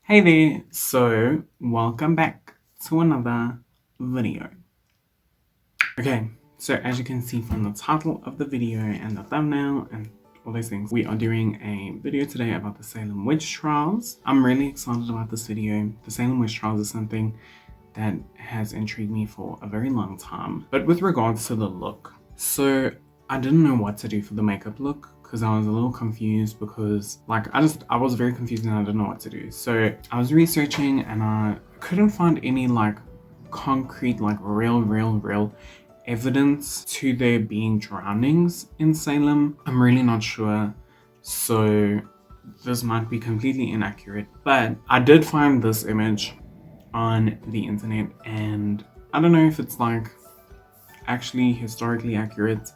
Hey there, so welcome back to another video. Okay, so as you can see from the title of the video and the thumbnail and all those things, we are doing a video today about the Salem witch trials. I'm really excited about this video. The Salem witch trials is something that has intrigued me for a very long time. But with regards to the look, so I didn't know what to do for the makeup look because I was a little confused because I was very confused and I didn't know what to do. So I was researching and I couldn't find any concrete, real evidence to there being drownings in Salem. I'm really not sure. So this might be completely inaccurate, but I did find this image on the internet and I don't know if it's actually historically accurate.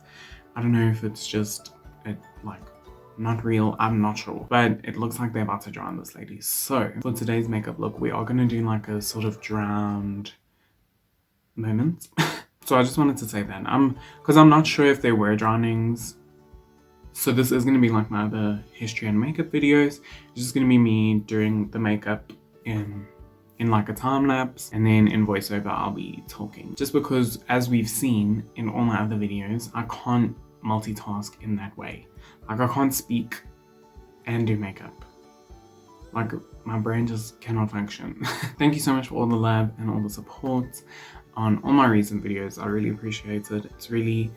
I don't know if it's just not real. I'm not sure, but it looks like they're about to drown this lady. So for today's makeup look, we are going to do a sort of drowned moment. So I just wanted to say that because I'm not sure if there were drownings. So this is going to be like my other history and makeup videos. It's just going to be me doing the makeup in like a time lapse, and then in voiceover I'll be talking, just because as we've seen in all my other videos, I can't multitask in that way. I can't speak and do makeup. My brain just cannot function. Thank you so much for all the love and all the support on all my recent videos. I really appreciate it. It's really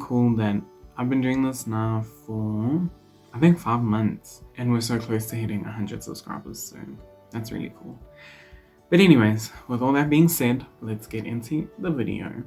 cool that I've been doing this now for I think 5 months and we're so close to hitting 100 subscribers, so that's really cool. But anyways, with all that being said, let's get into the video.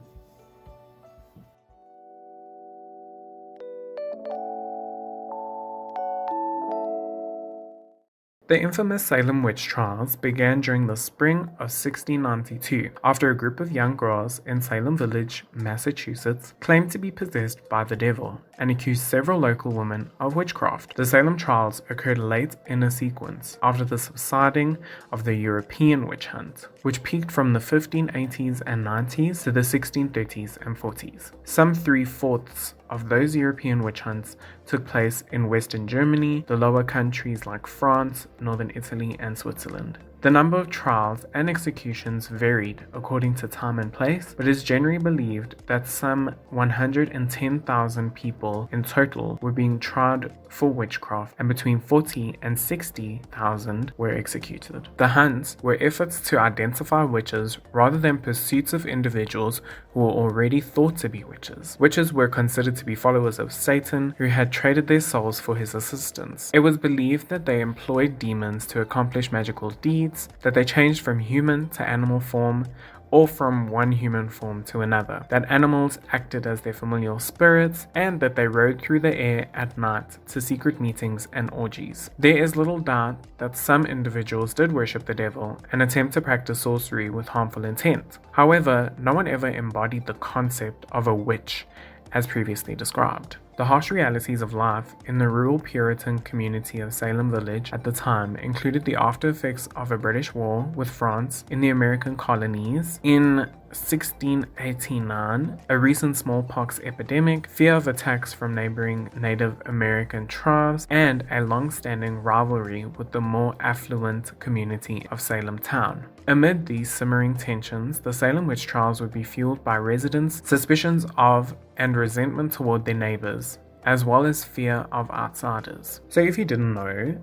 The infamous Salem witch trials began during the spring of 1692 after a group of young girls in Salem Village, Massachusetts, claimed to be possessed by the devil and accused several local women of witchcraft. The Salem trials occurred late in a sequence after the subsiding of the European witch hunt, which peaked from the 1580s and 90s to the 1630s and 40s. Some 3/4 of those European witch hunts took place in Western Germany, the lower countries like France, Northern Italy, and Switzerland. The number of trials and executions varied according to time and place, but it is generally believed that some 110,000 people in total were being tried for witchcraft, and between 40 and 60,000 were executed. The hunts were efforts to identify witches rather than pursuits of individuals who were already thought to be witches. Witches were considered to be followers of Satan who had traded their souls for his assistance. It was believed that they employed demons to accomplish magical deeds, that they changed from human to animal form, or from one human form to another, that animals acted as their familial spirits, and that they rode through the air at night to secret meetings and orgies. There is little doubt that some individuals did worship the devil and attempt to practice sorcery with harmful intent. However, no one ever embodied the concept of a witch as previously described. The harsh realities of life in the rural Puritan community of Salem Village at the time included the after effects of a British war with France in the American colonies, in 1689, a recent smallpox epidemic, fear of attacks from neighboring Native American tribes, and a long-standing rivalry with the more affluent community of Salem town. Amid these simmering tensions, the Salem witch trials would be fueled by residents' suspicions of and resentment toward their neighbors, as well as fear of outsiders. So if you didn't know,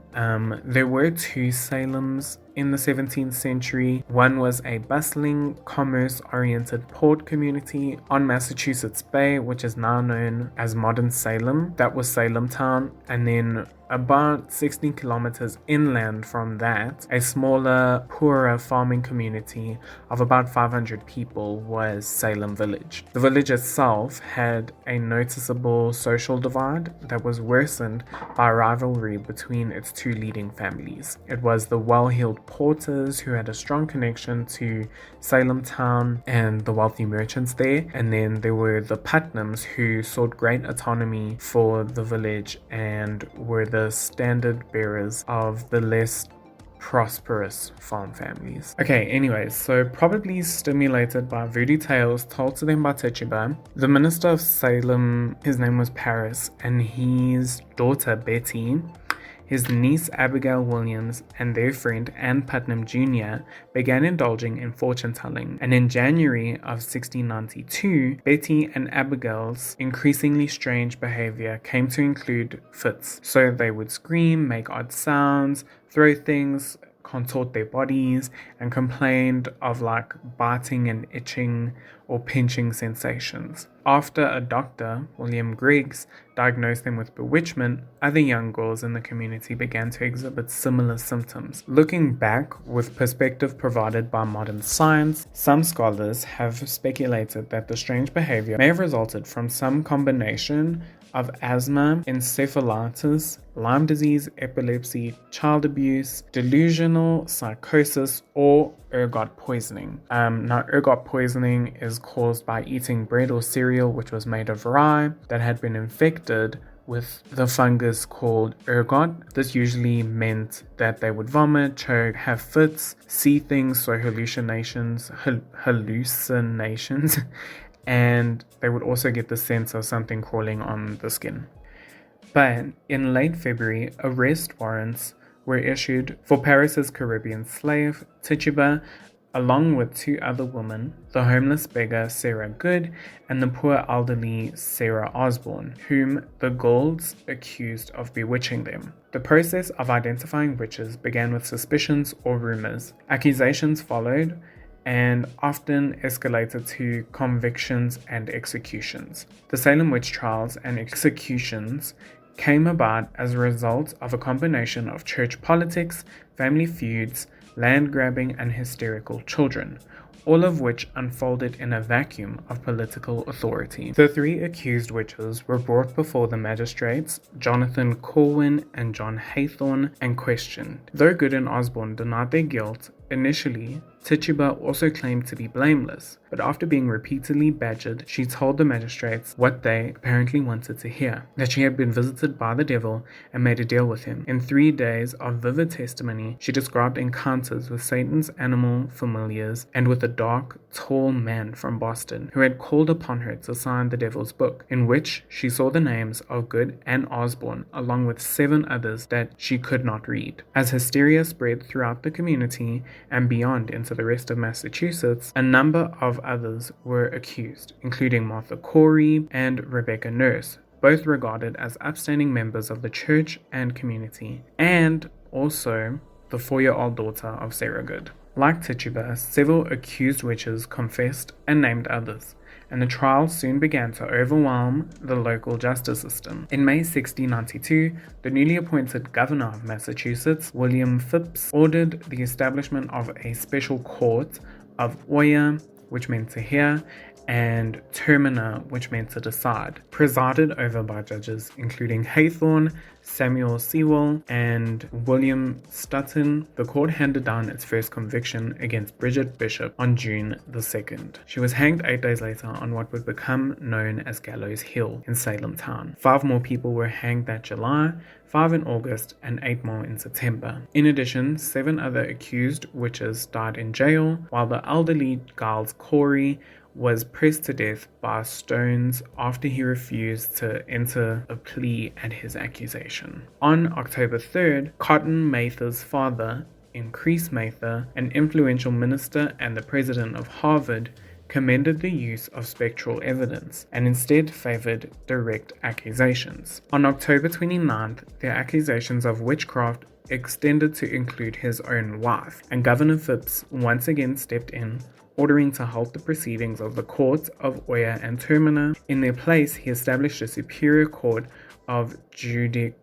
there were 2 Salems in the 17th century. One was a bustling, commerce-oriented port community on Massachusetts Bay, which is now known as modern Salem. That was Salem town. And then about 16 kilometers inland from that, a smaller, poorer farming community of about 500 people was Salem Village. The village itself had a noticeable social divide that was worsened by rivalry between its 2 leading families. It was the well-heeled porters who had a strong connection to Salem town and the wealthy merchants there, and then there were the Putnams who sought great autonomy for the village and were the standard bearers of the less prosperous farm families. Okay, anyways, so probably stimulated by voodoo tales told to them by Tituba, the minister of Salem, his name was Paris, and his daughter Betty his niece Abigail Williams and their friend Ann Putnam Jr. began indulging in fortune-telling, and in January of 1692, Betty and Abigail's increasingly strange behavior came to include fits. So they would scream, make odd sounds, throw things, contort their bodies, and complained of biting and itching or pinching sensations. After a doctor, William Griggs, diagnosed them with bewitchment, other young girls in the community began to exhibit similar symptoms. Looking back with perspective provided by modern science, some scholars have speculated that the strange behavior may have resulted from some combination of asthma, encephalitis, Lyme disease, epilepsy, child abuse, delusional psychosis, or ergot poisoning. Now, ergot poisoning is caused by eating bread or cereal which was made of rye that had been infected with the fungus called ergot. This usually meant that they would vomit, choke, have fits, see things, so hallucinations, and they would also get the sense of something crawling on the skin. But in late February, arrest warrants were issued for Paris's Caribbean slave, Tituba, along with 2 other women, the homeless beggar Sarah Good and the poor elderly Sarah Osborne, whom the Goulds accused of bewitching them. The process of identifying witches began with suspicions or rumors. Accusations followed, and often escalated to convictions and executions. The Salem witch trials and executions came about as a result of a combination of church politics, family feuds, land grabbing, and hysterical children, all of which unfolded in a vacuum of political authority. The 3 accused witches were brought before the magistrates, Jonathan Corwin and John Haythorne, and questioned. Though Good and Osborne denied their guilt, initially, Tituba also claimed to be blameless, but after being repeatedly badgered, she told the magistrates what they apparently wanted to hear, that she had been visited by the devil and made a deal with him. In 3 days of vivid testimony, she described encounters with Satan's animal familiars and with a dark, tall man from Boston who had called upon her to sign the devil's book, in which she saw the names of Good and Osborne, along with 7 others that she could not read. As hysteria spread throughout the community and beyond into the rest of Massachusetts, a number of others were accused, including Martha Corey and Rebecca Nurse, both regarded as upstanding members of the church and community, and also the 4-year-old daughter of Sarah Good. Like Tituba, several accused witches confessed and named others, and the trial soon began to overwhelm the local justice system. In May 1692, the newly appointed governor of Massachusetts, William Phips, ordered the establishment of a special court of oya, which meant to hear, and termina, which meant to decide, presided over by judges including Haythorne, Samuel Sewell, and William Stutton. The court handed down its first conviction against Bridget Bishop on June the 2nd. She was hanged 8 days later on what would become known as Gallows Hill in Salem town. 5 more people were hanged that July, 5 in August, and 8 more in September. In addition, 7 other accused witches died in jail, while the elderly Giles Corey was pressed to death by stones after he refused to enter a plea at his accusation. On October 3rd, Cotton Mather's father, Increase Mather, an influential minister and the president of Harvard, commended the use of spectral evidence and instead favored direct accusations. On October 29th, the accusations of witchcraft extended to include his own wife, and Governor Phips once again stepped in, ordering to halt the proceedings of the courts of oya and termina. In their place, he established a superior court of judicature,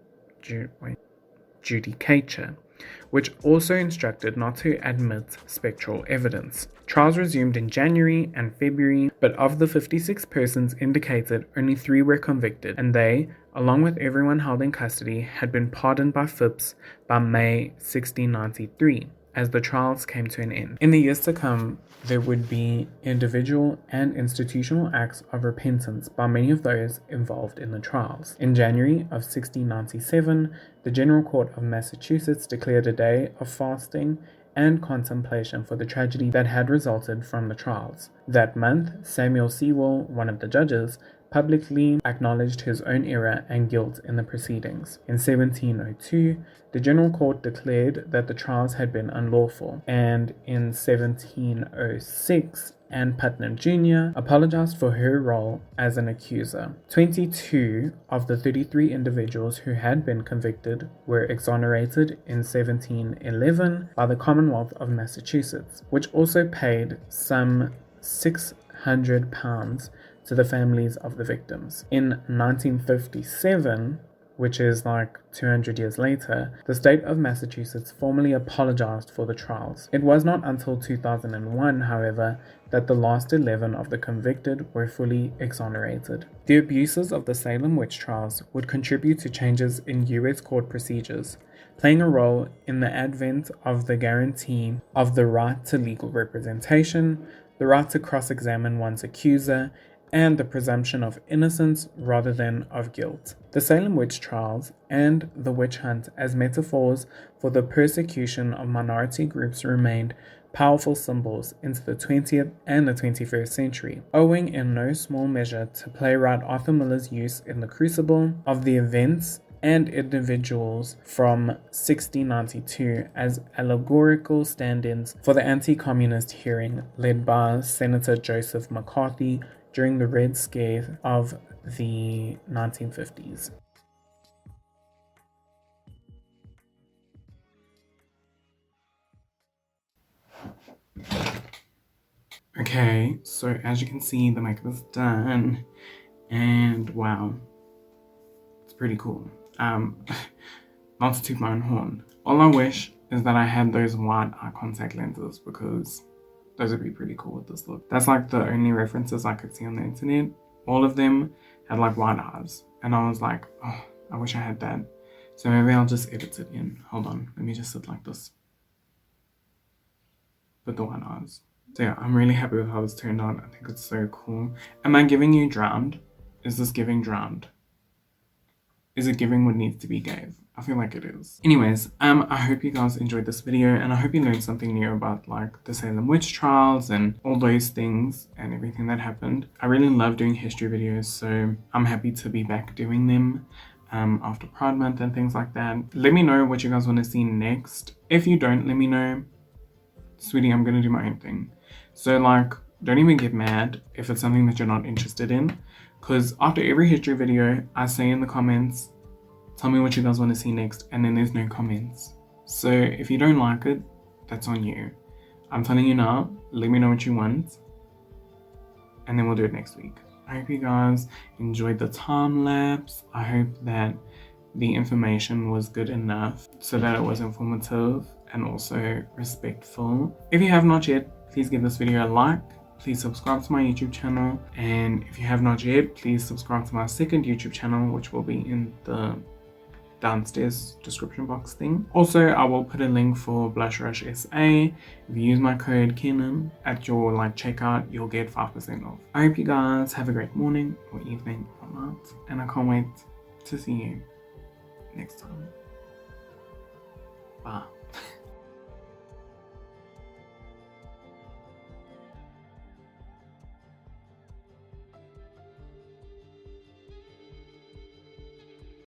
which also instructed not to admit spectral evidence. Trials resumed in January and February, but of the 56 persons indicated, only 3 were convicted, and they, along with everyone held in custody, had been pardoned by Phips by May 1693. As the trials came to an end. In the years to come, there would be individual and institutional acts of repentance by many of those involved in the trials. In January of 1697, the General Court of Massachusetts declared a day of fasting and contemplation for the tragedy that had resulted from the trials. That month, Samuel Sewell, one of the judges, publicly acknowledged his own error and guilt in the proceedings. In 1702, the General Court declared that the trials had been unlawful, and in 1706, Ann Putnam Jr. apologized for her role as an accuser. 22 of the 33 individuals who had been convicted were exonerated in 1711 by the Commonwealth of Massachusetts, which also paid some £600 to the families of the victims. In 1957, which is like 200 years later, the state of Massachusetts formally apologized for the trials. It was not until 2001, however, that the last 11 of the convicted were fully exonerated. The abuses of the Salem witch trials would contribute to changes in U.S. court procedures, playing a role in the advent of the guarantee of the right to legal representation, the right to cross-examine one's accuser, and the presumption of innocence rather than of guilt. The Salem witch trials and the witch hunt as metaphors for the persecution of minority groups remained powerful symbols into the 20th and the 21st century, owing in no small measure to playwright Arthur Miller's use in The Crucible of the events and individuals from 1692 as allegorical stand-ins for the anti-communist hearing led by Senator Joseph McCarthy during the Red Scare of the 1950s. Okay, so as you can see, the makeup is done, and wow, it's pretty cool. Not to toot my own horn. All I wish is that I had those wide eye contact lenses, because those would be pretty cool with this look. That's like the only references I could see on the internet. All of them had like wide eyes, and I was like, oh, I wish I had that. So maybe I'll just edit it in. Hold on, let me just sit like this with the wide eyes. So yeah, I'm really happy with how this turned out. I think it's so cool. Am I giving you drowned? Is this giving drowned? Is it giving what needs to be gave? I feel like it is. Anyways, I hope you guys enjoyed this video, and I hope you learned something new about like the Salem witch trials and all those things and everything that happened. I really love doing history videos, so I'm happy to be back doing them after Pride Month and things like that. Let me know what you guys want to see next. If you don't, let me know. Sweetie, I'm gonna do my own thing. So like, don't even get mad if it's something that you're not interested in, because after every history video, I say in the comments, tell me what you guys want to see next, and then there's no comments. So if you don't like it, that's on you. I'm telling you now, let me know what you want, and then we'll do it next week. I hope you guys enjoyed the time lapse. I hope that the information was good enough so that it was informative and also respectful. If you have not yet, please give this video a like. Please subscribe to my YouTube channel. And if you have not yet, please subscribe to my second YouTube channel, which will be in the downstairs description box thing. Also, I will put a link for Blush Rush SA. If you use my code KENAN at your checkout, you'll get 5% off. I hope you guys have a great morning or evening or night, and I can't wait to see you next time. Bye.